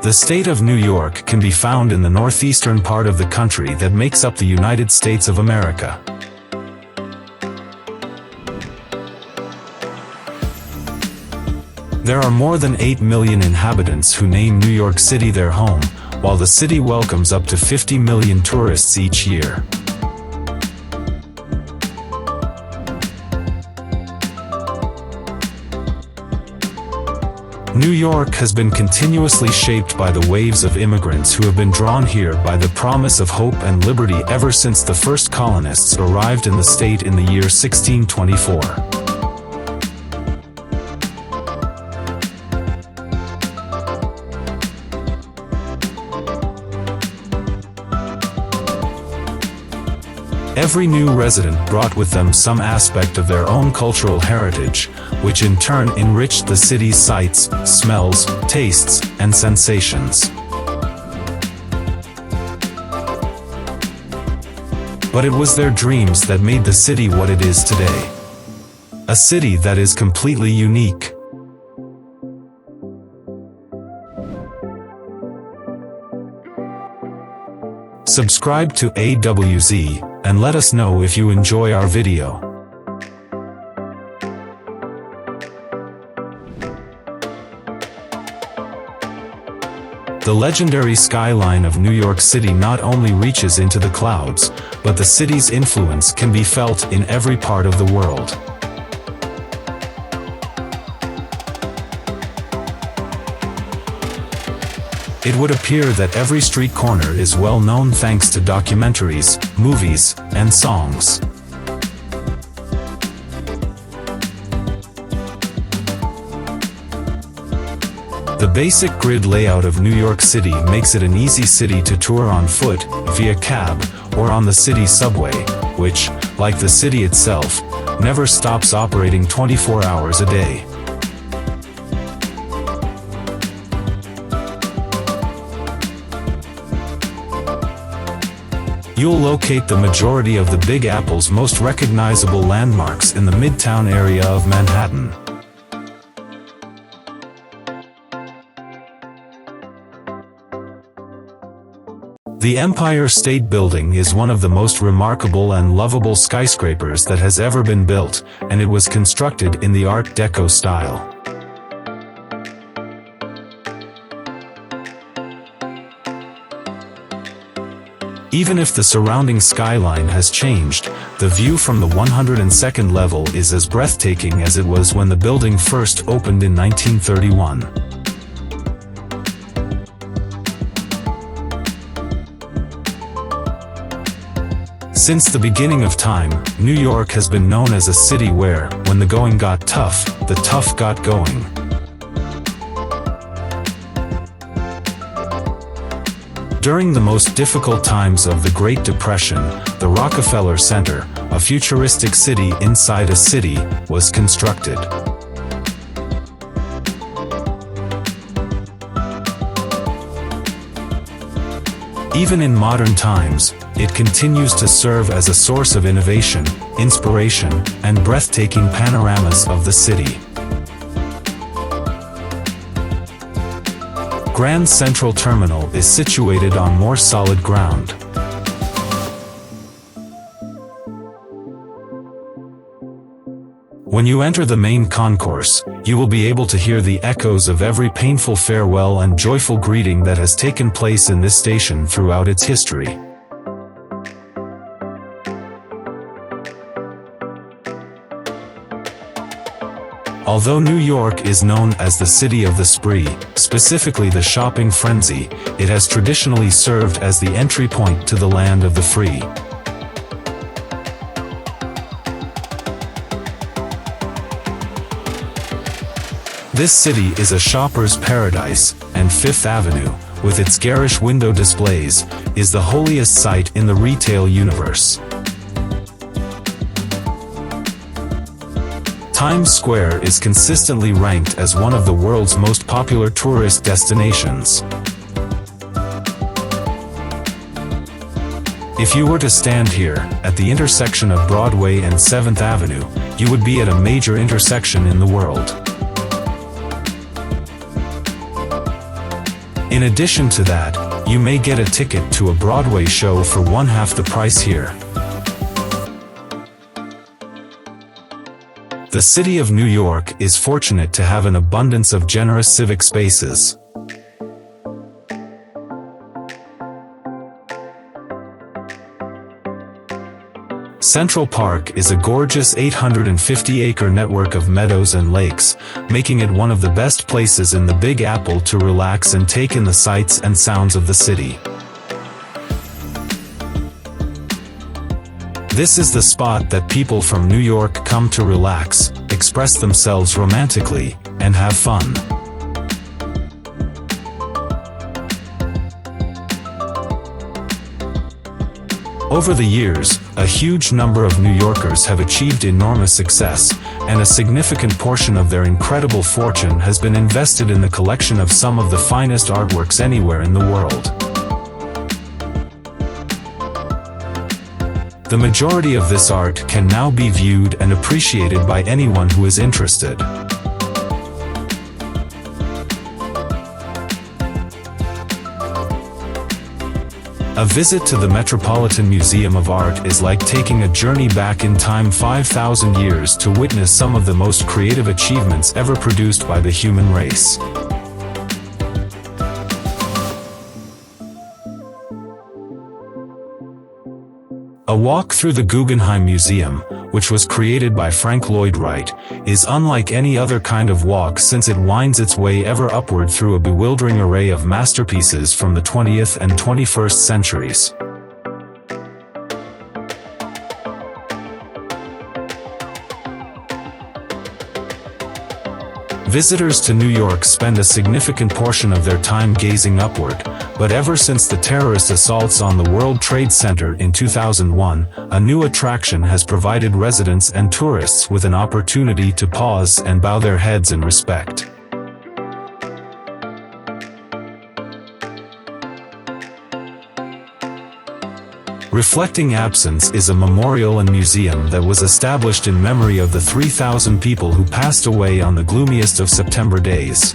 The state of New York can be found in the northeastern part of the country that makes up the United States of America. There are more than 8 million inhabitants who name New York City their home, while the city welcomes up to 50 million tourists each year. New York has been continuously shaped by the waves of immigrants who have been drawn here by the promise of hope and liberty ever since the first colonists arrived in the state in the year 1624. Every new resident brought with them some aspect of their own cultural heritage, which in turn enriched the city's sights, smells, tastes, and sensations. But it was their dreams that made the city what it is today. A city that is completely unique. Subscribe to AWZ, and let us know if you enjoy our video. The legendary skyline of New York City not only reaches into the clouds, but the city's influence can be felt in every part of the world. It would appear that every street corner is well known thanks to documentaries, movies, and songs. The basic grid layout of New York City makes it an easy city to tour on foot, via cab, or on the city subway, which, like the city itself, never stops operating 24 hours a day. You'll locate the majority of the Big Apple's most recognizable landmarks in the Midtown area of Manhattan. The Empire State Building is one of the most remarkable and lovable skyscrapers that has ever been built, and it was constructed in the Art Deco style. Even if the surrounding skyline has changed, the view from the 102nd level is as breathtaking as it was when the building first opened in 1931. Since the beginning of time, New York has been known as a city where, when the going got tough, the tough got going. During the most difficult times of the Great Depression, the Rockefeller Center, a futuristic city inside a city, was constructed. Even in modern times, it continues to serve as a source of innovation, inspiration, and breathtaking panoramas of the city. Grand Central Terminal is situated on more solid ground. When you enter the main concourse, you will be able to hear the echoes of every painful farewell and joyful greeting that has taken place in this station throughout its history. Although New York is known as the city of the spree, specifically the shopping frenzy, it has traditionally served as the entry point to the land of the free. This city is a shopper's paradise, and Fifth Avenue, with its garish window displays, is the holiest site in the retail universe. Times Square is consistently ranked as one of the world's most popular tourist destinations. If you were to stand here, at the intersection of Broadway and 7th Avenue, you would be at a major intersection in the world. In addition to that, you may get a ticket to a Broadway show for one-half the price here. The city of New York is fortunate to have an abundance of generous civic spaces. Central Park is a gorgeous 850-acre network of meadows and lakes, making it one of the best places in the Big Apple to relax and take in the sights and sounds of the city. This is the spot that people from New York come to relax, express themselves romantically, and have fun. Over the years, a huge number of New Yorkers have achieved enormous success, and a significant portion of their incredible fortune has been invested in the collection of some of the finest artworks anywhere in the world. The majority of this art can now be viewed and appreciated by anyone who is interested. A visit to the Metropolitan Museum of Art is like taking a journey back in time 5,000 years to witness some of the most creative achievements ever produced by the human race. A walk through the Guggenheim Museum, which was created by Frank Lloyd Wright, is unlike any other kind of walk since it winds its way ever upward through a bewildering array of masterpieces from the 20th and 21st centuries. Visitors to New York spend a significant portion of their time gazing upward, but ever since the terrorist assaults on the World Trade Center in 2001, a new attraction has provided residents and tourists with an opportunity to pause and bow their heads in respect. Reflecting Absence is a memorial and museum that was established in memory of the 3,000 people who passed away on the gloomiest of September days.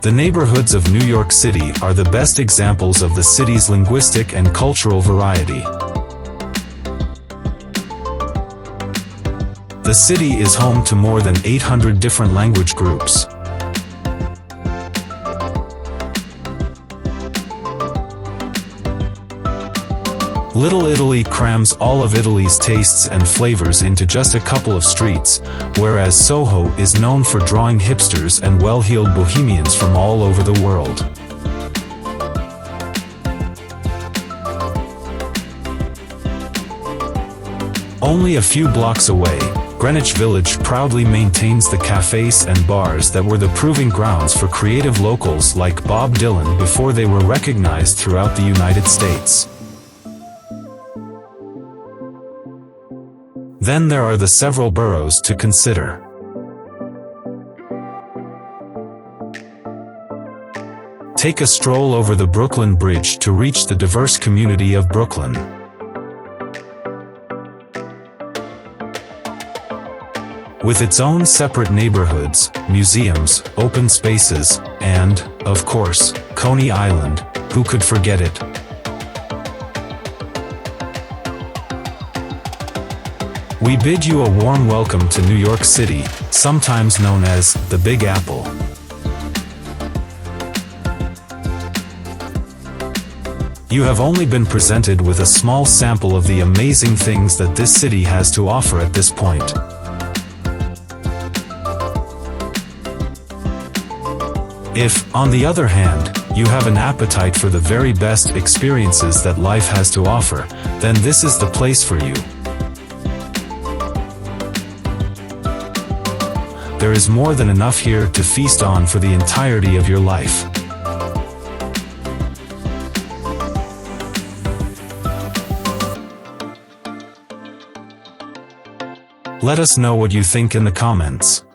The neighborhoods of New York City are the best examples of the city's linguistic and cultural variety. The city is home to more than 800 different language groups. Little Italy crams all of Italy's tastes and flavors into just a couple of streets, whereas Soho is known for drawing hipsters and well-heeled bohemians from all over the world. Only a few blocks away, Greenwich Village proudly maintains the cafes and bars that were the proving grounds for creative locals like Bob Dylan before they were recognized throughout the United States. Then there are the several boroughs to consider. Take a stroll over the Brooklyn Bridge to reach the diverse community of Brooklyn. With its own separate neighborhoods, museums, open spaces, and, of course, Coney Island, who could forget it? We bid you a warm welcome to New York City, sometimes known as the Big Apple. You have only been presented with a small sample of the amazing things that this city has to offer at this point. If, on the other hand, you have an appetite for the very best experiences that life has to offer, then this is the place for you. There is more than enough here to feast on for the entirety of your life. Let us know what you think in the comments.